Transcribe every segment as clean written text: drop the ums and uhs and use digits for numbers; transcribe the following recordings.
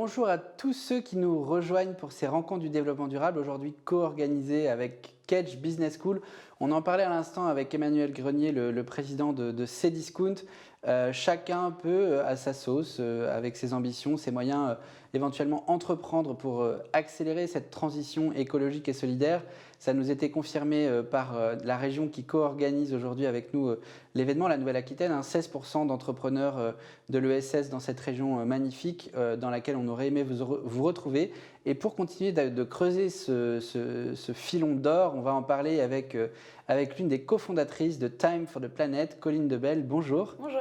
Bonjour à tous ceux qui nous rejoignent pour ces rencontres du développement durable, aujourd'hui co-organisées avec Kedge Business School. On en parlait à l'instant avec Emmanuel Grenier, le président de Cdiscount. Chacun peut, à sa sauce, avec ses ambitions, ses moyens, éventuellement entreprendre pour accélérer cette transition écologique et solidaire. Ça nous était confirmé par la région qui co-organise aujourd'hui avec nous l'événement, la Nouvelle-Aquitaine. 16% d'entrepreneurs de l'ESS dans cette région magnifique dans laquelle on aurait aimé vous retrouver. Et pour continuer de creuser ce filon d'or, on va en parler avec l'une des cofondatrices de Time for the Planet, Colline Debelle. Bonjour. Bonjour.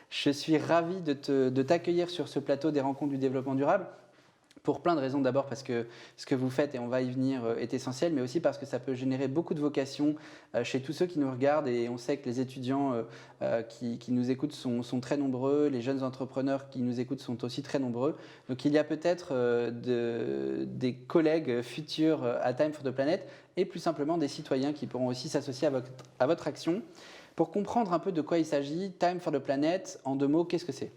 Je suis ravi de t'accueillir sur ce plateau des rencontres du développement durable. Pour plein de raisons, d'abord parce que ce que vous faites, et on va y venir, est essentiel, mais aussi parce que ça peut générer beaucoup de vocations chez tous ceux qui nous regardent. Et on sait que les étudiants qui nous écoutent sont très nombreux, les jeunes entrepreneurs qui nous écoutent sont aussi très nombreux. Donc il y a peut-être des collègues futurs à Time for the Planet et plus simplement des citoyens qui pourront aussi s'associer à votre action. Pour comprendre un peu de quoi il s'agit, Time for the Planet, en 2 mots, qu'est-ce que c'est ?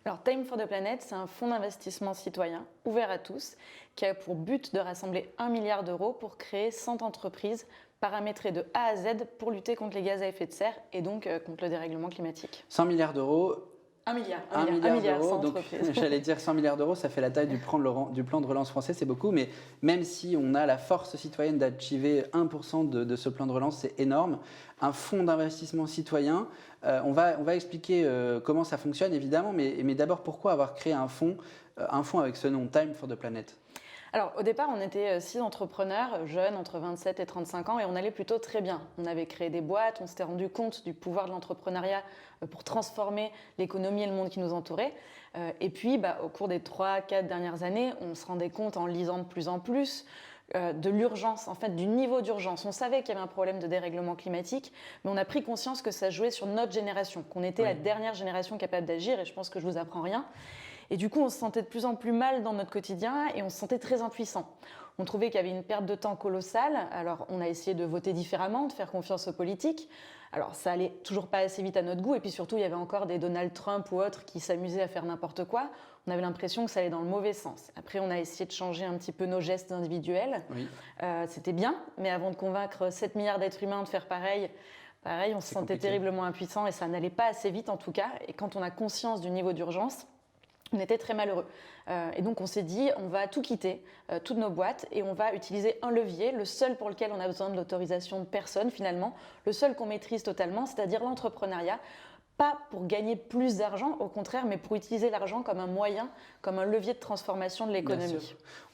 Alors, Time for the Planet, c'est un fonds d'investissement citoyen ouvert à tous qui a pour but de rassembler 1 milliard d'euros pour créer 100 entreprises paramétrées de A à Z pour lutter contre les gaz à effet de serre et donc contre le dérèglement climatique. 100 milliards d'euros. 1 milliard. 1 milliard d'euros, donc entreprises. j'allais dire 100 milliards d'euros, ça fait la taille du plan de relance français, c'est beaucoup, mais même si on a la force citoyenne d'achiver 1% de ce plan de relance, c'est énorme. Un fonds d'investissement citoyen, on va expliquer comment ça fonctionne évidemment, mais d'abord pourquoi avoir créé un fonds avec ce nom, Time for the Planet ? Alors, au départ, on était 6 entrepreneurs, jeunes, entre 27 et 35 ans, et on allait plutôt très bien. On avait créé des boîtes, on s'était rendu compte du pouvoir de l'entrepreneuriat pour transformer l'économie et le monde qui nous entourait. Et puis, au cours des 3-4 dernières années, on se rendait compte en lisant de plus en plus de l'urgence, en fait, du niveau d'urgence. On savait qu'il y avait un problème de dérèglement climatique, mais on a pris conscience que ça jouait sur notre génération, qu'on était la dernière génération capable d'agir, et je pense que je vous apprends rien. Et du coup, on se sentait de plus en plus mal dans notre quotidien et on se sentait très impuissant. On trouvait qu'il y avait une perte de temps colossale. Alors, on a essayé de voter différemment, de faire confiance aux politiques. Alors, ça allait toujours pas assez vite à notre goût. Et puis surtout, il y avait encore des Donald Trump ou autres qui s'amusaient à faire n'importe quoi. On avait l'impression que ça allait dans le mauvais sens. Après, on a essayé de changer un petit peu nos gestes individuels. Oui. C'était bien, mais avant de convaincre 7 milliards d'êtres humains de faire pareil, on se sentait terriblement impuissant et ça n'allait pas assez vite en tout cas. Et quand on a conscience du niveau d'urgence, on était très malheureux. Et donc on s'est dit, on va tout quitter, toutes nos boîtes, et on va utiliser un levier, le seul pour lequel on a besoin de l'autorisation de personne finalement, le seul qu'on maîtrise totalement, c'est-à-dire l'entrepreneuriat. Pas pour gagner plus d'argent, au contraire, mais pour utiliser l'argent comme un moyen, comme un levier de transformation de l'économie.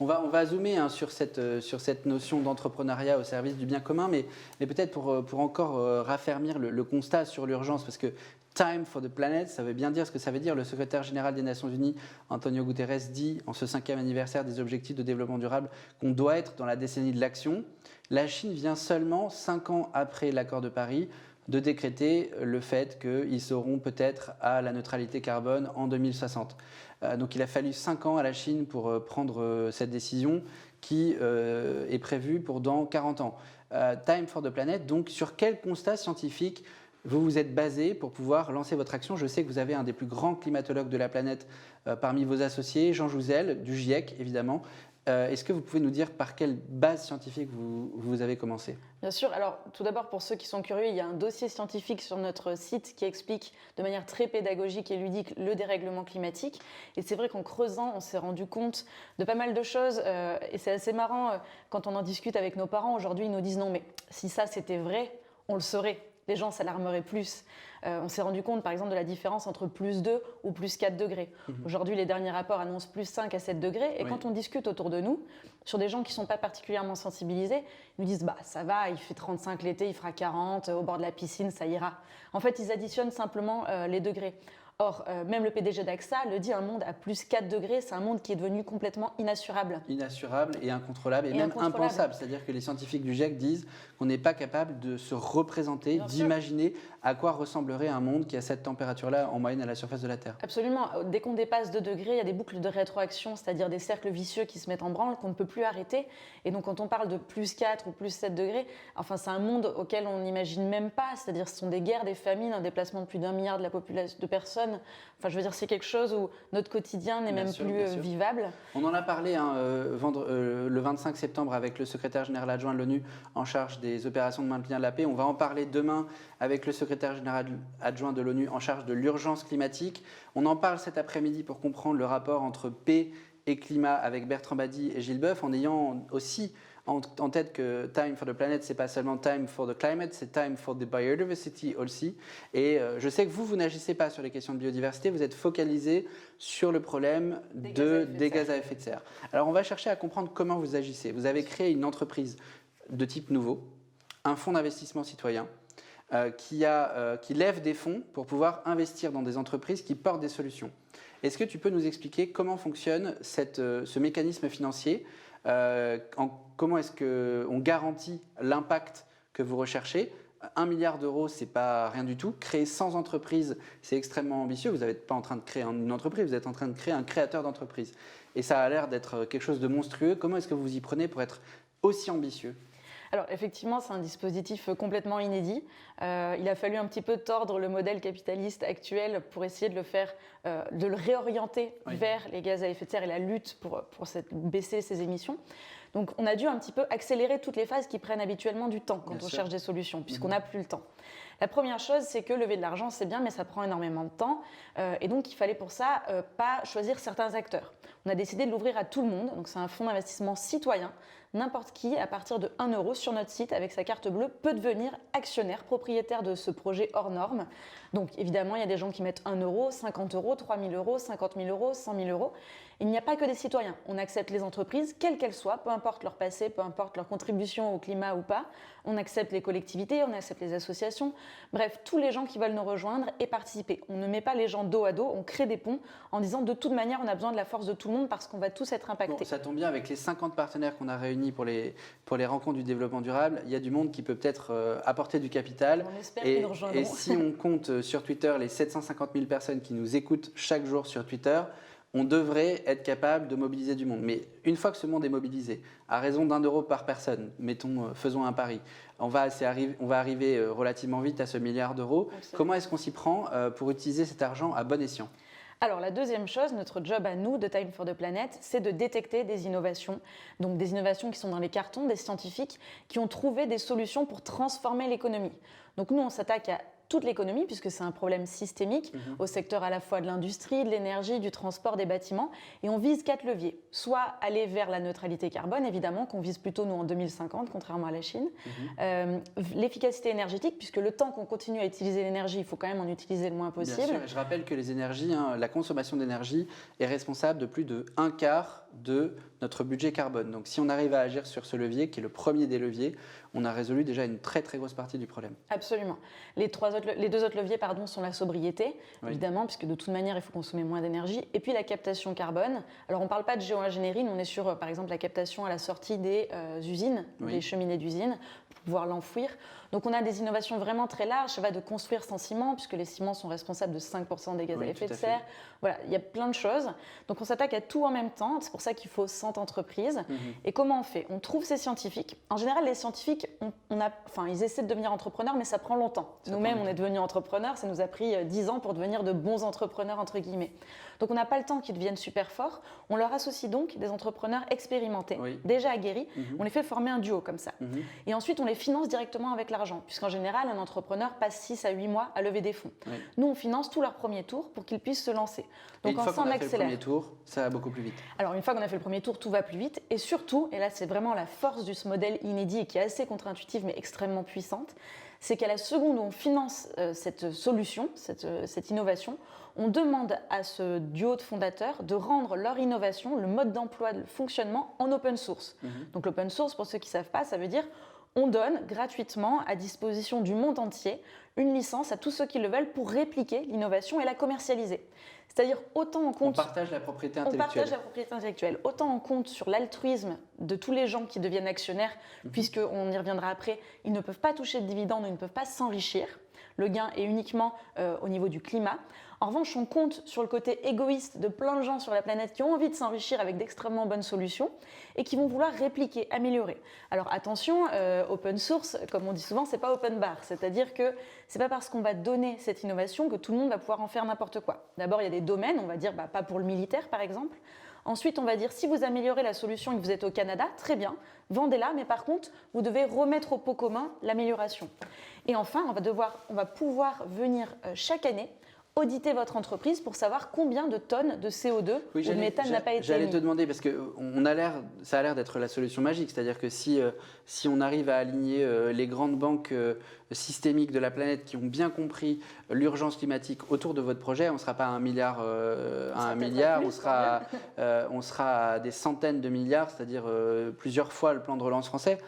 On va zoomer sur cette notion d'entrepreneuriat au service du bien commun, mais peut-être pour encore raffermir le constat sur l'urgence, parce que Time for the Planet, ça veut bien dire ce que ça veut dire. Le secrétaire général des Nations Unies, Antonio Guterres, dit en ce 5e anniversaire des objectifs de développement durable qu'on doit être dans la décennie de l'action. La Chine vient seulement 5 ans après l'accord de Paris de décréter le fait qu'ils seront peut-être à la neutralité carbone en 2060. Donc il a fallu 5 ans à la Chine pour prendre cette décision qui est prévue pour dans 40 ans. Time for the Planet, donc sur quel constat scientifique vous vous êtes basé pour pouvoir lancer votre action? Je sais que vous avez un des plus grands climatologues de la planète parmi vos associés, Jean Jouzel, du GIEC évidemment. Est-ce que vous pouvez nous dire par quelle base scientifique vous avez commencé? Bien sûr. Alors, tout d'abord, pour ceux qui sont curieux, il y a un dossier scientifique sur notre site qui explique de manière très pédagogique et ludique le dérèglement climatique. Et c'est vrai qu'en creusant, on s'est rendu compte de pas mal de choses. Et c'est assez marrant, quand on en discute avec nos parents, aujourd'hui, ils nous disent non, mais si ça c'était vrai, on le saurait. Les gens s'alarmeraient plus. On s'est rendu compte, par exemple, de la différence entre plus 2 ou plus 4 degrés. Aujourd'hui, les derniers rapports annoncent plus 5 à 7 degrés. Et quand on discute autour de nous, sur des gens qui ne sont pas particulièrement sensibilisés, ils nous disent « ça va, il fait 35 l'été, il fera 40, au bord de la piscine, ça ira ». En fait, ils additionnent simplement les degrés. Or, même le PDG d'AXA le dit, un monde à plus 4 degrés, c'est un monde qui est devenu complètement inassurable. Inassurable et incontrôlable et même impensable. C'est-à-dire que les scientifiques du GIEC disent qu'on n'est pas capable de se représenter, d'imaginer à quoi ressemblerait un monde qui a cette température-là en moyenne à la surface de la Terre. Absolument. Dès qu'on dépasse 2 degrés, il y a des boucles de rétroaction, c'est-à-dire des cercles vicieux qui se mettent en branle, qu'on ne peut plus arrêter. Et donc, quand on parle de plus 4 ou plus 7 degrés, enfin, c'est un monde auquel on n'imagine même pas. C'est-à-dire, ce sont des guerres, des famines, un déplacement de plus d'1 milliard de la population de personnes. Enfin, je veux dire, c'est quelque chose où notre quotidien n'est même plus vivable. On en a parlé le 25 septembre avec le secrétaire général adjoint de l'ONU en charge des opérations de maintien de la paix. On va en parler demain avec le secrétaire général adjoint de l'ONU en charge de l'urgence climatique. On en parle cet après-midi pour comprendre le rapport entre paix et climat avec Bertrand Badi et Gilles Boeuf, en ayant aussi en tête que Time for the Planet, c'est pas seulement Time for the Climate, c'est Time for the Biodiversity aussi. Et je sais que vous n'agissez pas sur les questions de biodiversité, vous êtes focalisé sur le problème des gaz à effet de serre. Alors on va chercher à comprendre comment vous agissez. Vous avez créé une entreprise de type nouveau, un fonds d'investissement citoyen, qui lève des fonds pour pouvoir investir dans des entreprises qui portent des solutions. Est-ce que tu peux nous expliquer comment fonctionne ce mécanisme financier, comment est-ce qu'on garantit l'impact que vous recherchez? 1 milliard d'euros, ce n'est pas rien du tout. Créer 100 entreprises, c'est extrêmement ambitieux. Vous n'êtes pas en train de créer une entreprise, vous êtes en train de créer un créateur d'entreprise. Et ça a l'air d'être quelque chose de monstrueux. Comment est-ce que vous y prenez pour être aussi ambitieux? Alors effectivement, c'est un dispositif complètement inédit. Il a fallu un petit peu tordre le modèle capitaliste actuel pour essayer de le réorienter vers les gaz à effet de serre et la lutte pour baisser ces émissions. Donc on a dû un petit peu accélérer toutes les phases qui prennent habituellement du temps quand on cherche des solutions, puisqu'on n'a plus le temps. La première chose, c'est que lever de l'argent, c'est bien, mais ça prend énormément de temps. Et donc, il fallait pour ça pas choisir certains acteurs. On a décidé de l'ouvrir à tout le monde. Donc, c'est un fonds d'investissement citoyen. N'importe qui, à partir de 1 euro sur notre site, avec sa carte bleue, peut devenir actionnaire, propriétaire de ce projet hors norme. Donc, évidemment, il y a des gens qui mettent 1 euro, 50 euros, 3 000 euros, 50 000 euros, 100 000 euros. Il n'y a pas que des citoyens. On accepte les entreprises, quelles qu'elles soient, peu importe leur passé, peu importe leur contribution au climat ou pas. On accepte les collectivités, on accepte les associations. Bref, tous les gens qui veulent nous rejoindre et participer. On ne met pas les gens dos à dos, on crée des ponts en disant de toute manière, on a besoin de la force de tout le monde parce qu'on va tous être impactés. Bon, ça tombe bien, avec les 50 partenaires qu'on a réunis pour les rencontres du développement durable, il y a du monde qui peut peut-être apporter du capital. On espère qu'ils nous rejoindront. Et si on compte sur Twitter les 750 000 personnes qui nous écoutent chaque jour sur Twitter, on devrait être capable de mobiliser du monde. Mais une fois que ce monde est mobilisé, à raison d'1 euro par personne, faisons un pari, on va arriver relativement vite à ce milliard d'euros. Comment est-ce qu'on s'y prend pour utiliser cet argent à bon escient ? Alors la deuxième chose, notre job à nous de Time for the Planet, c'est de détecter des innovations. Donc des innovations qui sont dans les cartons, des scientifiques qui ont trouvé des solutions pour transformer l'économie. Donc nous, on s'attaque à toute l'économie, puisque c'est un problème systémique, au secteur à la fois de l'industrie, de l'énergie, du transport, des bâtiments. Et on vise 4 leviers. Soit aller vers la neutralité carbone, évidemment, qu'on vise plutôt nous en 2050, contrairement à la Chine. L'efficacité énergétique, puisque le temps qu'on continue à utiliser l'énergie, il faut quand même en utiliser le moins possible. Bien sûr, et je rappelle que les énergies, la consommation d'énergie est responsable de plus de 1/4 de notre budget carbone. Donc si on arrive à agir sur ce levier, qui est le premier des leviers, on a résolu déjà une très très grosse partie du problème. Absolument. Les 2 autres leviers sont la sobriété, évidemment, puisque de toute manière, il faut consommer moins d'énergie. Et puis la captation carbone. Alors on ne parle pas de géo-ingénierie, nous on est sur, par exemple, la captation à la sortie des usines, des cheminées d'usines, pour pouvoir l'enfouir. Donc on a des innovations vraiment très larges. Ça va de construire sans ciment, puisque les ciments sont responsables de 5% des gaz à effet de serre. Voilà, il y a plein de choses. Donc on s'attaque à tout en même temps. C'est pour ça qu'il faut 100 entreprises. Et comment on fait? On trouve ces scientifiques. En général, les scientifiques, ils essaient de devenir entrepreneurs, mais ça prend longtemps. Nous-mêmes, on est devenus entrepreneurs. Ça nous a pris 10 ans pour devenir de bons entrepreneurs, entre guillemets. Donc on n'a pas le temps qu'ils deviennent super forts. On leur associe donc des entrepreneurs expérimentés, déjà aguerris. On les fait former un duo comme ça. Et ensuite, on les finance directement avec l'argent, puisqu'en général, un entrepreneur passe 6 à 8 mois à lever des fonds. Nous, on finance tout leur premier tour pour qu'ils puissent se lancer. Donc une fois qu'on a fait le premier tour, ça va beaucoup plus vite. Alors une fois qu'on a fait le premier tour, tout va plus vite. Et surtout, et là c'est vraiment la force de ce modèle inédit et qui est assez contre-intuitive mais extrêmement puissante, c'est qu'à la seconde où on finance cette solution, cette innovation, on demande à ce duo de fondateurs de rendre leur innovation, le mode d'emploi, le fonctionnement en open source. Donc l'open source, pour ceux qui ne savent pas, ça veut dire on donne gratuitement à disposition du monde entier une licence à tous ceux qui le veulent pour répliquer l'innovation et la commercialiser. C'est-à-dire autant on compte... On partage la propriété intellectuelle. On partage la propriété intellectuelle. Autant on compte sur l'altruisme de tous les gens qui deviennent actionnaires, puisqu'on y reviendra après, ils ne peuvent pas toucher de dividendes, ils ne peuvent pas s'enrichir. le gain est uniquement au niveau du climat. En revanche, on compte sur le côté égoïste de plein de gens sur la planète qui ont envie de s'enrichir avec d'extrêmement bonnes solutions et qui vont vouloir répliquer, améliorer. Alors attention, open source, comme on dit souvent, c'est pas open bar, c'est-à-dire que c'est pas parce qu'on va donner cette innovation que tout le monde va pouvoir en faire n'importe quoi. D'abord, il y a des domaines, on va dire pas pour le militaire par exemple. Ensuite, on va dire si vous améliorez la solution et que vous êtes au Canada, très bien, vendez-la, mais par contre, vous devez remettre au pot commun l'amélioration. Et enfin, on va pouvoir venir chaque année auditer votre entreprise pour savoir combien de tonnes de CO2 ou de méthane n'a pas été J'allais émis. te demander, parce que ça a l'air d'être la solution magique, c'est-à-dire que si on arrive à aligner les grandes banques systémiques de la planète qui ont bien compris l'urgence climatique autour de votre projet, on ne sera pas à 1 milliard, on sera à des centaines de milliards, c'est-à-dire plusieurs fois le plan de relance français.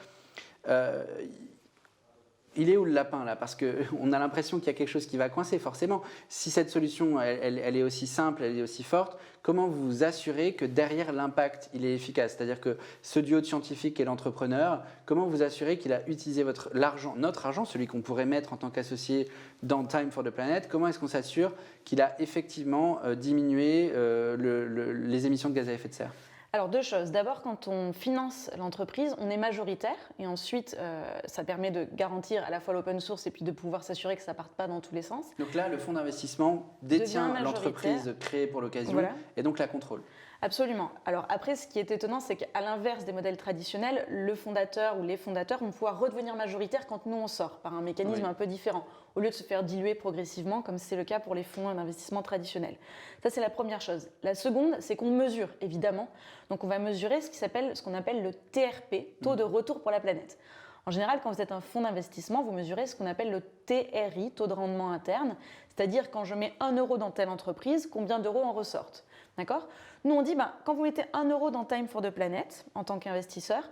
Il est où le lapin là? Parce qu'on a l'impression qu'il y a quelque chose qui va coincer forcément. Si cette solution, elle est aussi simple, elle est aussi forte, comment vous vous assurez que derrière l'impact, il est efficace? C'est-à-dire que ce duo de scientifique et l'entrepreneur, comment vous assurez qu'il a utilisé notre argent, celui qu'on pourrait mettre en tant qu'associé dans Time for the Planet, comment est-ce qu'on s'assure qu'il a effectivement diminué les émissions de gaz à effet de serre? Alors deux choses. D'abord, quand on finance l'entreprise, on est majoritaire et ensuite, ça permet de garantir à la fois l'open source et puis de pouvoir s'assurer que ça ne parte pas dans tous les sens. Donc là, le fonds d'investissement détient l'entreprise créée pour l'occasion et donc la contrôle. Absolument. Alors après, ce qui est étonnant, c'est qu'à l'inverse des modèles traditionnels, le fondateur ou les fondateurs vont pouvoir redevenir majoritaires quand nous on sort, par un mécanisme un peu différent, au lieu de se faire diluer progressivement, comme c'est le cas pour les fonds d'investissement traditionnels. Ça, c'est la première chose. La seconde, c'est qu'on mesure, évidemment. Donc on va mesurer ce qu'on appelle le TRP, taux de retour pour la planète. En général, quand vous êtes un fonds d'investissement, vous mesurez ce qu'on appelle le TRI, taux de rendement interne, c'est-à-dire quand je mets 1 euro dans telle entreprise, combien d'euros en ressortent. D'accord ? Nous, on dit, quand vous mettez 1 euro dans Time for the Planet, en tant qu'investisseur,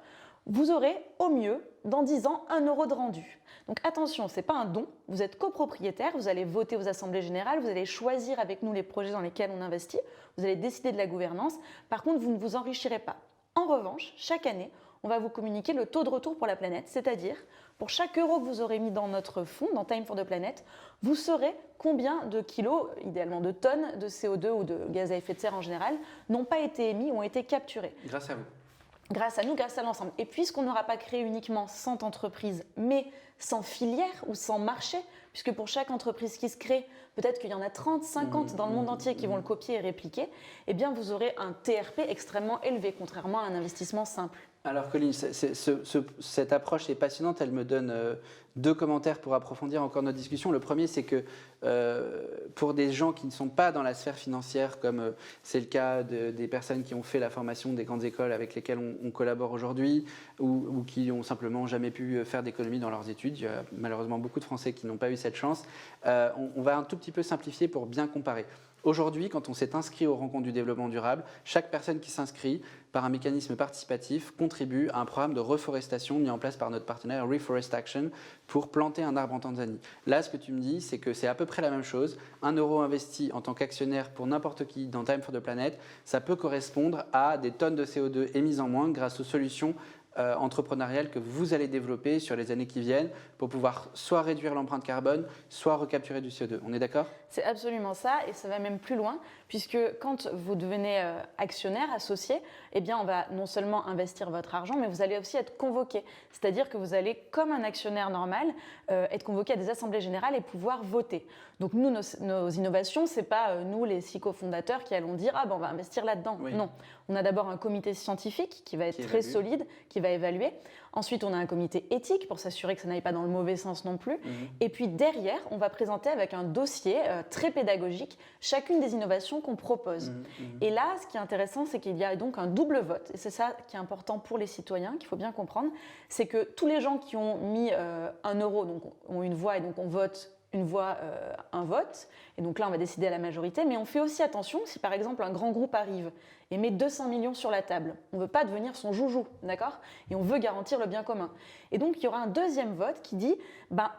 vous aurez au mieux, dans 10 ans, 1 euro de rendu. Donc attention, ce n'est pas un don, vous êtes copropriétaire, vous allez voter aux assemblées générales, vous allez choisir avec nous les projets dans lesquels on investit, vous allez décider de la gouvernance, par contre, vous ne vous enrichirez pas. En revanche, chaque année, on va vous communiquer le taux de retour pour la planète, c'est-à-dire pour chaque euro que vous aurez mis dans notre fonds, dans Time for the Planet, vous saurez combien de kilos, idéalement de tonnes de CO2 ou de gaz à effet de serre en général, n'ont pas été émis ou ont été capturés. Grâce à vous. Grâce à nous, grâce à l'ensemble. Et puisqu'on n'aura pas créé uniquement 100 entreprises, mais sans filière ou sans marché, puisque pour chaque entreprise qui se crée, peut-être qu'il y en a 30, 50 dans le monde entier qui vont le copier et répliquer, eh bien vous aurez un TRP extrêmement élevé, contrairement à un investissement simple. Alors Colline, cette approche est passionnante, elle me donne 2 commentaires pour approfondir encore notre discussion. Le premier, c'est que pour des gens qui ne sont pas dans la sphère financière, comme c'est le cas des personnes qui ont fait la formation des grandes écoles avec lesquelles on collabore aujourd'hui, ou qui n'ont simplement jamais pu faire d'économie dans leurs études, il y a malheureusement beaucoup de Français qui n'ont pas eu cette chance, on va un tout petit peu simplifier pour bien comparer. Aujourd'hui, quand on s'est inscrit aux rencontres du développement durable, chaque personne qui s'inscrit par un mécanisme participatif contribue à un programme de reforestation mis en place par notre partenaire Reforest Action pour planter un arbre en Tanzanie. Là, ce que tu me dis, c'est que c'est à peu près la même chose. 1 euro investi en tant qu'actionnaire pour n'importe qui dans Time for the Planet, ça peut correspondre à des tonnes de CO2 émises en moins grâce aux solutions entrepreneuriales que vous allez développer sur les années qui viennent pour pouvoir soit réduire l'empreinte carbone, soit recapturer du CO2. On est d'accord ? C'est absolument ça, et ça va même plus loin, puisque quand vous devenez actionnaire, associé, eh bien on va non seulement investir votre argent, mais vous allez aussi être convoqué. C'est-à-dire que vous allez, comme un actionnaire normal, être convoqué à des assemblées générales et pouvoir voter. Donc nous, nos innovations, ce n'est pas nous, les 6 cofondateurs, qui allons dire « Ah ben on va investir là-dedans oui. ». Non, on a d'abord un comité scientifique qui va être très solide, qui va évaluer. Ensuite, on a un comité éthique pour s'assurer que ça n'aille pas dans le mauvais sens non plus. Et puis derrière, on va présenter avec un dossier très pédagogique chacune des innovations qu'on propose. Et là, ce qui est intéressant, c'est qu'il y a donc un double vote. Et c'est ça qui est important pour les citoyens, qu'il faut bien comprendre. C'est que tous les gens qui ont mis 1 euro donc, ont une voix et donc on vote une voix, un vote. Et donc là, on va décider à la majorité. Mais on fait aussi attention, si par exemple un grand groupe arrive et met 200 millions sur la table. On ne veut pas devenir son joujou, d'accord? Et on veut garantir le bien commun. Et donc, il y aura un deuxième vote qui dit,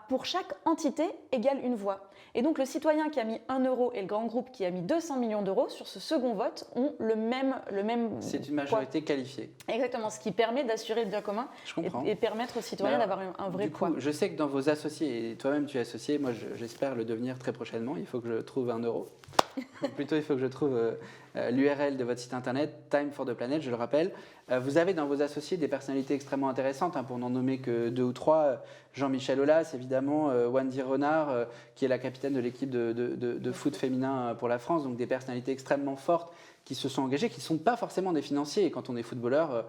pour chaque entité égale une voix. Et donc, le citoyen qui a mis 1 euro et le grand groupe qui a mis 200 millions d'euros, sur ce second vote, ont le même C'est une majorité poids. Qualifiée. Exactement, ce qui permet d'assurer le bien commun et permettre aux citoyens d'avoir un vrai poids. Je sais que dans vos associés, et toi-même tu es associé, moi j'espère le devenir très prochainement, il faut que je trouve 1 euro. Plutôt, il faut que je trouve l'URL de votre site internet, Time for the Planet, je le rappelle. Vous avez dans vos associés des personnalités extrêmement intéressantes, pour n'en nommer que 2 ou 3. Jean-Michel Aulas, évidemment, Wendy Renard, qui est la capitaine de l'équipe de foot féminin pour la France, donc des personnalités extrêmement fortes qui se sont engagés, qui ne sont pas forcément des financiers. Et quand on est footballeur,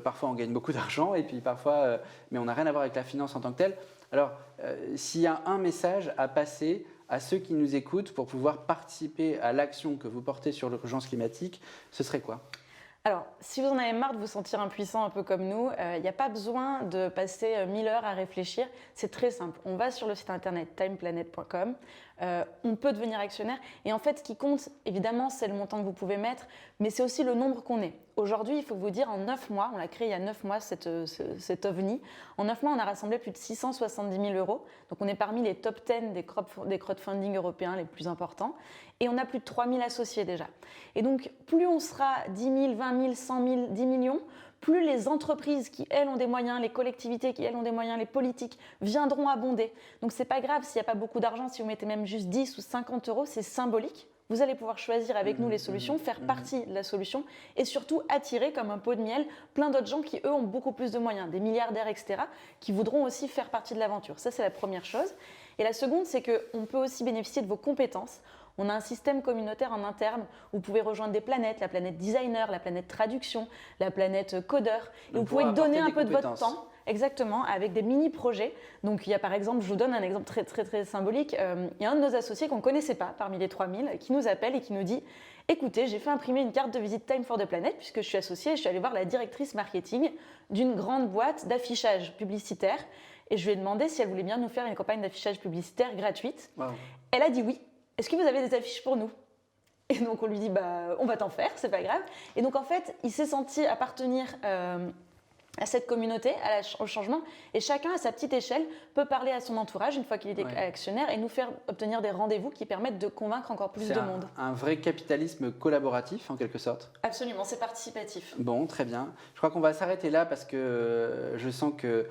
parfois on gagne beaucoup d'argent, et puis parfois, mais on n'a rien à voir avec la finance en tant que telle. Alors, s'il y a un message à passer à ceux qui nous écoutent pour pouvoir participer à l'action que vous portez sur l'urgence climatique, ce serait quoi ? Alors, si vous en avez marre de vous sentir impuissant un peu comme nous, il n'y a pas besoin de passer 1000 heures à réfléchir. C'est très simple. On va sur le site internet timeplanet.com. On peut devenir actionnaire. Et en fait, ce qui compte, évidemment, c'est le montant que vous pouvez mettre, mais c'est aussi le nombre qu'on est. Aujourd'hui, il faut vous dire, en 9 mois, on l'a créé il y a 9 mois, cet OVNI. En 9 mois, on a rassemblé plus de 670 000 euros. Donc, on est parmi les top 10 des crowdfunding européens les plus importants. Et on a plus de 3000 associés déjà. Et donc, plus on sera 10 000, 20 000, 100 000, 10 millions, plus les entreprises qui, elles, ont des moyens, les collectivités qui, elles, ont des moyens, les politiques, viendront abonder. Donc, ce n'est pas grave s'il n'y a pas beaucoup d'argent, si vous mettez même juste 10 ou 50 euros, c'est symbolique. Vous allez pouvoir choisir avec nous les solutions, faire partie de la solution et surtout attirer comme un pot de miel plein d'autres gens qui, eux, ont beaucoup plus de moyens, des milliardaires, etc., qui voudront aussi faire partie de l'aventure. Ça, c'est la première chose. Et la seconde, c'est qu'on peut aussi bénéficier de vos compétences. On a un système communautaire en interne où vous pouvez rejoindre des planètes, la planète designer, la planète traduction, la planète codeur. Et vous pouvez donner un peu de votre temps. Exactement, avec des mini-projets. Donc, il y a par exemple, je vous donne un exemple très, très, très symbolique. Il y a un de nos associés qu'on ne connaissait pas parmi les 3000 qui nous appelle et qui nous dit « Écoutez, j'ai fait imprimer une carte de visite Time for the Planet puisque je suis associée et je suis allée voir la directrice marketing d'une grande boîte d'affichage publicitaire et je lui ai demandé si elle voulait bien nous faire une campagne d'affichage publicitaire gratuite. Wow. Elle a dit oui. Est-ce que vous avez des affiches pour nous ? Et donc, on lui dit on va t'en faire, c'est pas grave. Et donc, en fait, il s'est senti appartenir à cette communauté, au changement, et chacun à sa petite échelle peut parler à son entourage une fois qu'il est actionnaire et nous faire obtenir des rendez-vous qui permettent de convaincre encore plus de monde. C'est un vrai capitalisme collaboratif en quelque sorte. Absolument, c'est participatif. Bon, très bien. Je crois qu'on va s'arrêter là parce que je sens que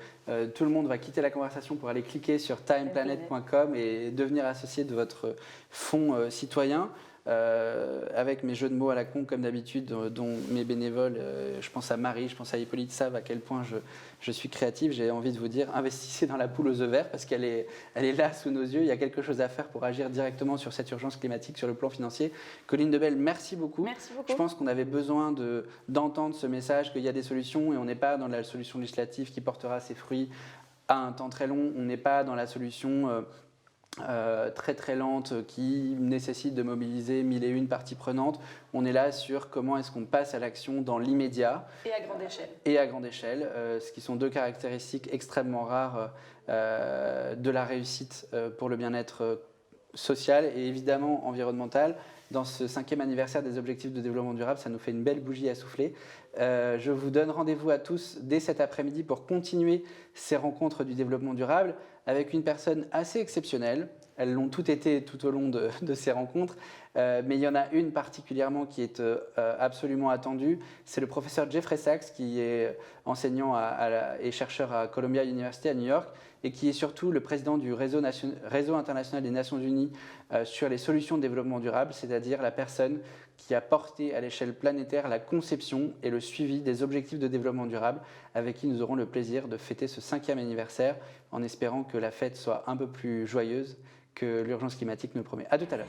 tout le monde va quitter la conversation pour aller cliquer sur timeplanet.com et devenir associé de votre fonds citoyen. Avec mes jeux de mots à la con comme d'habitude, dont mes bénévoles, je pense à Marie, je pense à Hippolyte, savent à quel point je suis créatif. J'ai envie de vous dire, investissez dans la poule aux œufs verts parce qu'elle est là sous nos yeux. Il y a quelque chose à faire pour agir directement sur cette urgence climatique sur le plan financier. Colline Debelle, merci beaucoup. Merci beaucoup. Je pense qu'on avait besoin d'entendre ce message qu'il y a des solutions et on n'est pas dans la solution législative qui portera ses fruits à un temps très long. On n'est pas dans la solution très très lente qui nécessite de mobiliser 1001 parties prenantes. On est là sur comment est-ce qu'on passe à l'action dans l'immédiat. Et à grande échelle. Et à grande échelle, ce qui sont 2 caractéristiques extrêmement rares de la réussite pour le bien-être social et évidemment environnemental. Dans ce 5e anniversaire des objectifs de développement durable, ça nous fait une belle bougie à souffler. Je vous donne rendez-vous à tous dès cet après-midi pour continuer ces rencontres du développement durable avec une personne assez exceptionnelle. Elles l'ont toutes été tout au long de ces rencontres, mais il y en a une particulièrement qui est absolument attendue. C'est le professeur Jeffrey Sachs, qui est enseignant et chercheur à Columbia University à New York, et qui est surtout le président du réseau international des Nations Unies sur les solutions de développement durable, c'est-à-dire la personne qui a porté à l'échelle planétaire la conception et le suivi des objectifs de développement durable, avec qui nous aurons le plaisir de fêter ce 5e anniversaire, en espérant que la fête soit un peu plus joyeuse que l'urgence climatique nous promet. À tout à l'heure.